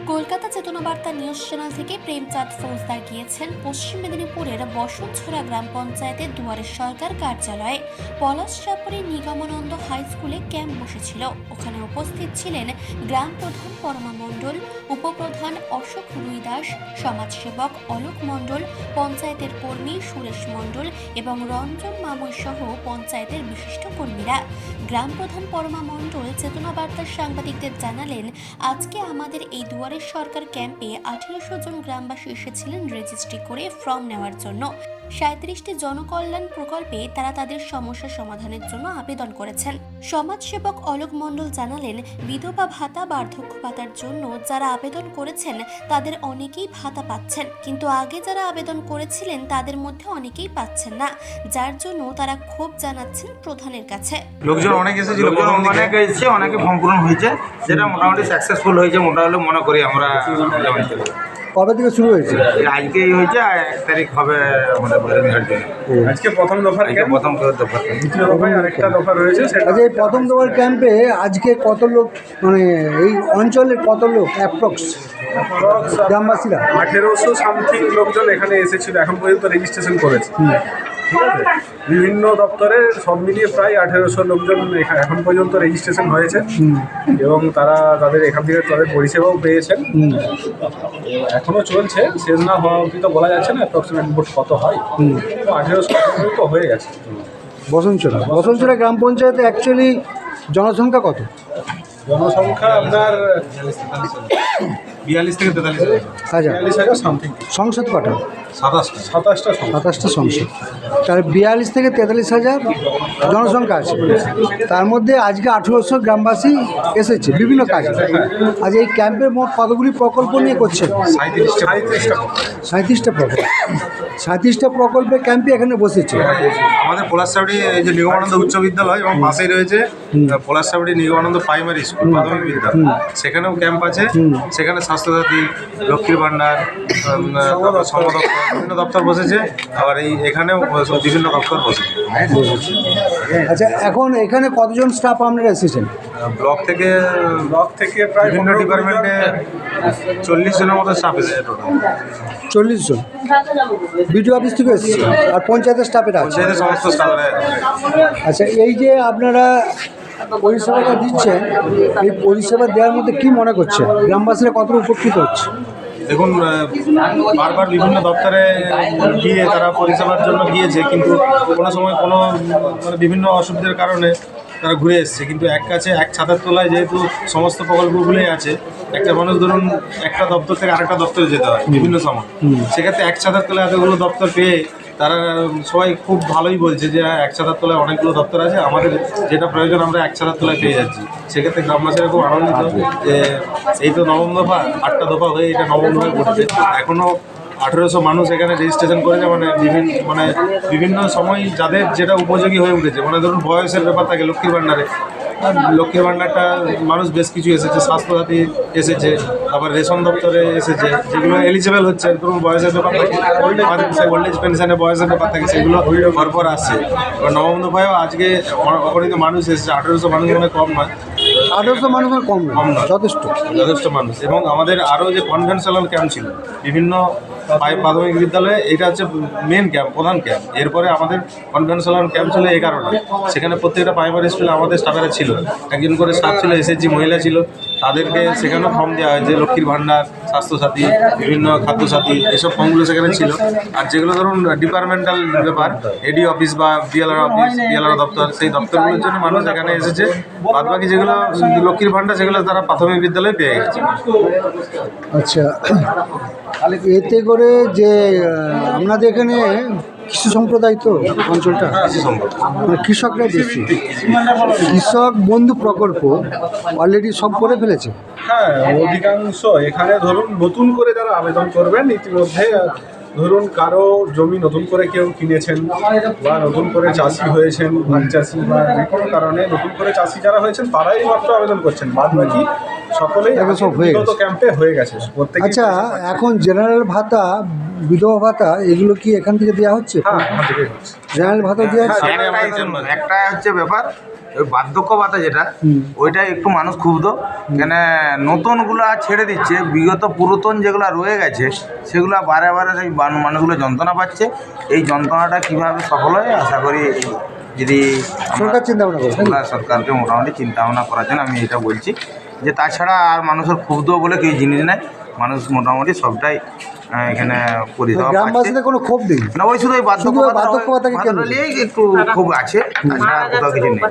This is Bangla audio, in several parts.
কলকাতা চেতনা বার্তা নিউজ চ্যানেল থেকে প্রেমচাঁদ ফৌজদার গিয়েছেন পশ্চিম মেদিনীপুরের বসন্তছড়া গ্রাম পঞ্চায়েতের দুয়ারে সরকার কার্যালয়ে। পলাশচাপড়ি নিগমানন্দ হাই স্কুলে ক্যাম্প বসেছিল। ওখানে উপস্থিত ছিলেন গ্রাম প্রধান পরমা মণ্ডল, উপপ্রধান অশোক রুই দাস, সমাজসেবক অলোক মণ্ডল, পঞ্চায়েতের কর্মী সুরেশ মণ্ডল এবং রঞ্জন মামুই সহ পঞ্চায়েতের বিশিষ্ট কর্মীরা। গ্রাম প্রধান পরমা মণ্ডল চেতনা বার্তার সাংবাদিকদের জানালেন, আজকে আমাদের এই দুয়ারে সরকার ক্যাম্পে 1800 জন গ্রামবাসী এসেছিলেন রেজিস্ট্রি করে ফর্ম নেওয়ার জন্য। 37টি জনকল্যাণ প্রকল্পে তারা তাদের সমস্যা সমাধানের জন্য আবেদন করেছেন। সমাজসেবক অলোক মণ্ডল জানালেন, বিধবা ভাতা, বার্ধক্য ভাতার জন্য যারা আবেদন করেছেন তাদের অনেকেই ভাতা পাচ্ছেন, কিন্তু আগে যারা আবেদন করেছিলেন তাদের মধ্যে অনেকেই পাচ্ছেন না, যার জন্য তারা ক্ষোভ জানাচ্ছেন প্রধানের কাছে। লোকজন অনেক এসেছিল, অনেকে এসেছে, অনেকে ফর্ম পূরণ হয়েছে, যেটা মোটামুটি সাকসেসফুল হয়েছে মোটামুটি মনে করি আমরা। কবে থেকে শুরু হয়েছে? আজকেই হয়েছে, 1 তারিখ হবে আমাদের ভোটের জন্য। আজকে প্রথম দফার ক্যাম্প, প্রথম দফা, দ্বিতীয় দফায় আরেকটা দফা রয়েছে। আচ্ছা, এই প্রথম দফার ক্যাম্পে আজকে কত লোক, মানে এই অঞ্চলের কত লোক অ্যাপ্রক্স গ্রামবাসীরা? 1800 সামথিং লোকজন এখানে এসেছিল, এখন পর্যন্ত রেজিস্ট্রেশন করেছে। ঠিক আছে, বিভিন্ন দপ্তরে সব মিলিয়ে প্রায় 1800 লোকজন এখন পর্যন্ত রেজিস্ট্রেশন হয়েছে এবং তারা তাদের এখান থেকে তাদের পরিষেবাও পেয়েছেন। এখনও চলছে, শেষ না হওয়া অবধি তো বলা যাচ্ছে না অ্যাপ্রক্সিমেট ভোট কত হয়। 1800 তো হয়ে গেছে। বসন্তছড়া গ্রাম পঞ্চায়েতে অ্যাকচুয়ালি জনসংখ্যা কত? জনসংখ্যা আপনার 42 থেকে 43 হাজার। 42,000 সামথিং। সংসদ কটা? 27টা সংসদ। তাহলে 42 থেকে 43,000 জনসংখ্যা আছে। তার মধ্যে আজকে 1800 গ্রামবাসী এসেছে বিভিন্ন কাজে। আজ এই ক্যাম্পের মোট কতগুলি প্রকল্প নিয়ে করছেন? 37টা প্রকল্প। 37টা প্রকল্পের ক্যাম্পে এখানে বসেছে। আমাদের পলাশচাপড়ি এই যে নিগমানন্দ উচ্চ বিদ্যালয় এবং পাশেই রয়েছে পলাশচাপড়ি নিগমানন্দ প্রাইমারি স্কুল, প্রাথমিক বিদ্যালয়, সেখানেও ক্যাম্প আছে। সেখানে স্বাস্থ্যসাথী, লক্ষ্মীর ভাণ্ডার, সমদপ্তর, বিভিন্ন দপ্তর বসেছে। আবার এখানেও বিভিন্ন দপ্তর বসেছে। আচ্ছা, এখন এখানে কতজন স্টাফ আপনারা এসেছেন? ব্লক থেকে প্রায় বিভিন্ন ডিপার্টমেন্টে 40 জনের মতো স্টাফ এসেছে টোটাল। 40 জন বিডিও অফিস থেকে এসেছে, আর পঞ্চায়েতের স্টাফেরা আছে। পঞ্চায়েতের সমস্ত স্টাফেরা। আচ্ছা, এই যে আপনারা পরিষেবাটা দিচ্ছেন, এই পরিষেবা দেওয়ার মধ্যে কি মনে করছে গ্রামবাসীরা কতটা উপকৃত হচ্ছে? দেখুন, বারবার বিভিন্ন দপ্তরে গিয়ে তারা পরিষেবার জন্য গিয়েছে, কিন্তু কোনো সময় কোনো বিভিন্ন অসুবিধার কারণে তারা ঘুরে এসছে। কিন্তু এক ছাতার তলায় যেহেতু সমস্ত প্রকল্পগুলোই আছে, একটা মানুষ ধরুন একটা দপ্তর থেকে আরেকটা দপ্তরে যেতে হয় বিভিন্ন সময়, সেক্ষেত্রে এক ছাতার তলায় এতগুলো দপ্তর পেয়ে তারা সবাই খুব ভালোই বলছে যে এক ছাতার তলায় অনেকগুলো দপ্তর আছে, আমাদের যেটা প্রয়োজন আমরা এক ছাতার তলায় পেয়ে যাচ্ছি। সেক্ষেত্রে গ্রামবাসীরা খুব আনন্দিত যে এই তো নবম দফা, 8টা দফা হয়ে এটা নবম দফায় পড়ছে। এখনও 1800 মানুষ এখানে রেজিস্ট্রেশন করেছে। বিভিন্ন সময় যাদের যেটা উপযোগী হয়ে উঠেছে, ধরুন বয়সের ব্যাপার থাকে। লক্ষ্মীর ভাণ্ডারটা মানুষ বেশ কিছু এসেছে, স্বাস্থ্যসাথী এসেছে, আবার রেশন দপ্তরে এসেছে, যেগুলো এলিজিবল হচ্ছে। ধরুন বয়সের ব্যাপার থাকে, ওল্ড এজ পেনশনের বয়সের ব্যাপার থাকে, সেগুলো পরপর আসছে। এবার নবম দফায়ও আজকে অগণিত মানুষ এসেছে, 1800 মানুষ মানে কম নয়। 1800 মানুষ কম নয়, যথেষ্ট মানুষ। এবং আমাদের আরও যে কনভেনশনাল ক্যাম্প ছিল বিভিন্ন প্রাথমিক বিদ্যালয়ে, এটা হচ্ছে মেন ক্যাম্প, প্রধান ক্যাম্প। এরপরে আমাদের কনভেনশনাল ক্যাম্প ছিল 11টা। সেখানে প্রত্যেকটা প্রাইমারি স্কুলে আমাদের স্টাফেরা ছিল, একজন করে স্টাফ ছিল, এসএসজি মহিলা ছিল। তাদেরকে সেখানেও ফর্ম দেওয়া হয়, যে লক্ষ্মীর ভাণ্ডার, স্বাস্থ্যসাথী, বিভিন্ন খাদ্যসাথী, এসব ফর্মগুলো সেখানে ছিল। আর যেগুলো ধরুন ডিপার্টমেন্টাল ব্যাপার, এডি অফিস বা বিএলআর অফিস, বিএলআর দপ্তর, সেই দপ্তরগুলোর জন্য মানুষ এখানে এসেছে। বাদবাকি যেগুলো লক্ষ্মীর ভাণ্ডার, সেগুলো তারা প্রাথমিক বিদ্যালয়ে পেয়ে গেছে। আচ্ছা, এতে করে যে আপনাদের এখানে কৃষি সম্প্রদায় তো অঞ্চলটা, কৃষকরা বেশি, কৃষক বন্ধু প্রকল্প অলরেডি সব করে ফেলেছে। হ্যাঁ, অধিকাংশ এখানে ধরুন নতুন করে যারা আবেদন করবেন, ইতিমধ্যে ধরুন কারো জমি নতুন করে কেউ কিনেছেন বা নতুন করে চাষি হয়েছেন, ধান চাষি বা যে কোনো কারণে নতুন করে চাষি যারা হয়েছেন তারাই মাত্র আবেদন করছেন। বাদ বাকি সকলেই এখন সব হয়ে বিগত গেছে। ক্যাম্পে হয়ে গেছে প্রত্যেকে। আচ্ছা, এখন জেনারেল ভাতা, বিধবা ভাতা এগুলো কি এখান থেকে দেওয়া হচ্ছে? হ্যাঁ, এখান থেকেই হচ্ছে। জেনারেল ভাতা দেওয়া হচ্ছে? একটা হচ্ছে ব্যাপার, ওই বার্ধক্য ভাতা যেটা, হুম। ওইটাই একটু মানুষ ক্ষুব্ধ, কেন নতুনগুলা ছেড়ে দিচ্ছে, বিগত পুরাতন যেগুলো রয়ে গেছে সেগুলো বারে বারে সেই মানুষগুলো যন্ত্রণা পাচ্ছে। এই যন্ত্রণাটা কীভাবে সফল হয় আশা করি যদি সরকার চিন্তা ভাবনা করছে। আমরা সরকারকে মোটামুটি চিন্তা ভাবনা করার জন্য আমি এটা বলছি, যে তাছাড়া আর মানুষের ক্ষুব্ধ বলে কিছু জিনিস নাই, মানুষ মোটামুটি সবটাই এখানে পরিষেবা পাচ্ছে। গ্রামবাসীদের কোনো ক্ষোভ নেই। না, ওই শুধু ওই শুধু ওই বার্ধক্য ভাতাকে কেন্দ্র করে। নিয়েই একটু খুব আছে, তাছাড়া আর কোথাও কিছু নেই।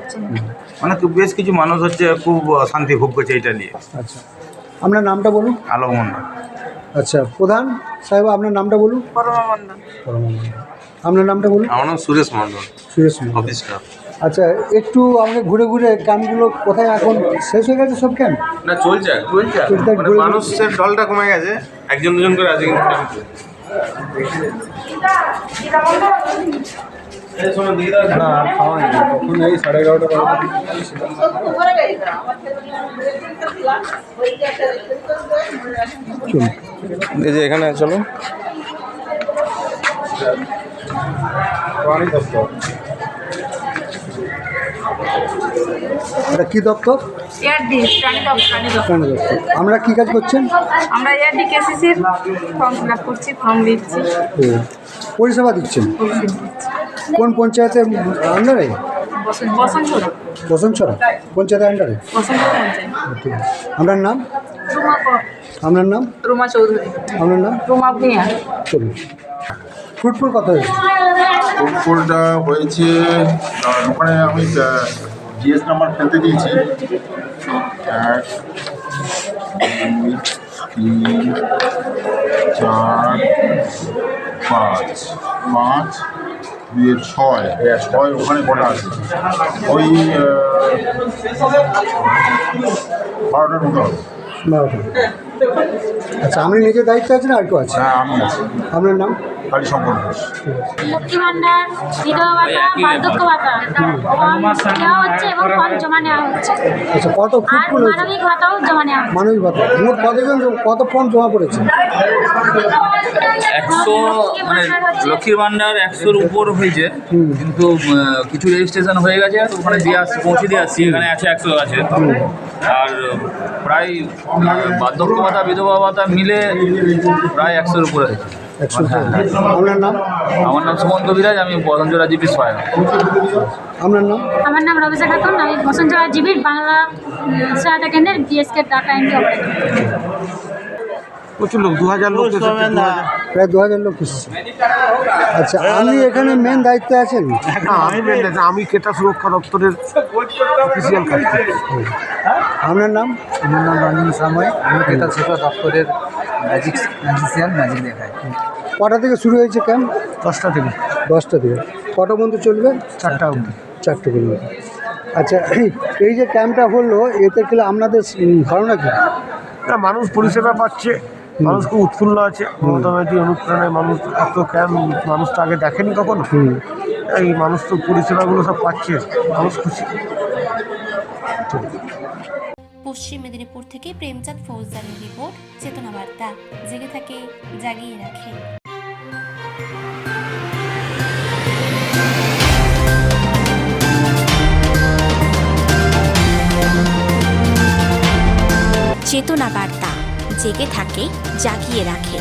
মানে বেশ কিছু মানুষ হচ্ছে খুব শান্তি ভোগ করছে এটা নিয়ে। আচ্ছা, আপনার নামটা বলুন। আলোক মন্ডল। আচ্ছা, প্রধান সাহেব আপনার নামটা বলুন। পরমানন্দ। আপনার নামটা বলুন। আমার নাম সুরেশ মন্ডল, সুরেশ মন্ডল। Office staff. আচ্ছা, একটু আমাকে ঘুরে ঘুরে ক্যাম্পগুলো কোথায় এখন শেষ হয়ে গেছে সব ক্যাম্প? না, চলছে চলছে। মানে মানুষের ঢলটা কমে গেছে, একজন দুজন করে আছে কিন্তু না, আর খাওয়া হয়নি। তখন এই 11:30 এই যে এখানে চলো প্রাণী দপ্তর। এটা কি দপ্তর? এআরডি প্রাণী দপ্তর। প্রাণী দপ্তর। আমরা কি কাজ করছেন? আমরা এআরডি কেসিসির ফর্ম ফিল আপ করছি, ফর্ম দিচ্ছি, ও, পরিষেবা দিচ্ছেন কোন পঞ্চায়েতের আন্ডারে? বসনছড়া বসনছড়া পঞ্চায়েতের আন্ডারে? বসনছড়া পঞ্চায়েত। ঠিক আছে। আপনার নাম? রুমা আপনার নাম? রুমা চৌধুরী। আপনার নাম? রুমা ভূঁইয়া। চলুন। ফুটবল কথা হয়েছে। ফুটবলটা হয়েছে, ওখানে আমি জিএস নাম্বার ফেলতে দিয়েছি 1 2 3 4 5 5 2 6 ওখানে কটা আছে? ওই 12টার মতো হবে। 12টা। আচ্ছা, আপনি নিজের দায়িত্বে আছেন আর কেউ আছে? হ্যাঁ, আমি আছি। আপনার নাম? কালী শঙ্কর ঘোষ। লক্ষ্মী ভান্ডার, বিধবা ভাতা, বার্ধক্য ভাতা ফর্ম দেওয়া হচ্ছে এবং ফর্ম জমা নেওয়া হচ্ছে। আচ্ছা, কত আর ফুটবল হয়েছে? মানবিক ভাতাও জমা নেওয়া হচ্ছে। মানবিক ভাতা মোট কতজন, কত ফর্ম জমা পড়েছে? 100, মানে লক্ষ্মীর ভান্ডার 100-র উপর হয়েছে, কিন্তু কিছু রেজিস্ট্রেশন হয়ে গেছে, ওখানে দিয়ে আসছি, পৌঁছে দিয়ে আসছি, এখানে আছে 100 আছে। আর প্রায় বার্ধক্য ভাতা, বিধবা ভাতা মিলে প্রায় 100-র উপরে হয়েছে। 100। আপনার নাম? আমার নাম সুমন্ত বিরাজ, আমি বসনছড়া জিপি সহায়ক। আপনার নাম? আমার নাম রবিশা খাতুন, আমি বসনছড়া জিবির বাংলা সহায়তা কেন্দ্রের ডিএসকে ডাটা এন্ট্রি অপারেটর। প্রচুর লোক, 2000 লোক এসেছে, 2000। প্রায় 2000 লোক এসেছে। আচ্ছা, আপনি এখানে মেন দায়িত্বে আছেন? আমি ক্রেতা সুরক্ষা দপ্তরের অফিসিয়াল কাজ করি। আপনার নাম? আমার নাম রঞ্জন সাময়, আমি ক্রেতা সুরক্ষা দপ্তরের ম্যাজিক দেখায়। কটা থেকে শুরু হয়েছে ক্যাম্প? 10টা থেকে 10টা থেকে। কটা পর্যন্ত চলবে? 4টা অবধি। 4টে পর্যন্ত। আচ্ছা, এই যে ক্যাম্পটা হলো, এতে গেলে আপনাদের ধারণা কি? না, মানুষ পরিষেবা পাচ্ছে, মানুষ খুব উৎফুল্ল আছে। মমতা ব্যানার্জি অনুপ্রেরণায় মানুষ এত ক্যাম্প মানুষ তো আগে দেখেনি কখনো। এই মানুষ তো পরিষেবাগুলো সব পাচ্ছে, মানুষ খুশি। পশ্চিম মেদিনীপুর থেকে প্রেমচাঁদ ফৌজদারের রিপোর্ট, চেতনা বার্তা। জেগে থাকে, জাগিয়ে রাখে। চেতনা বার্তা, জেগে থাকে, জাগিয়ে রাখে।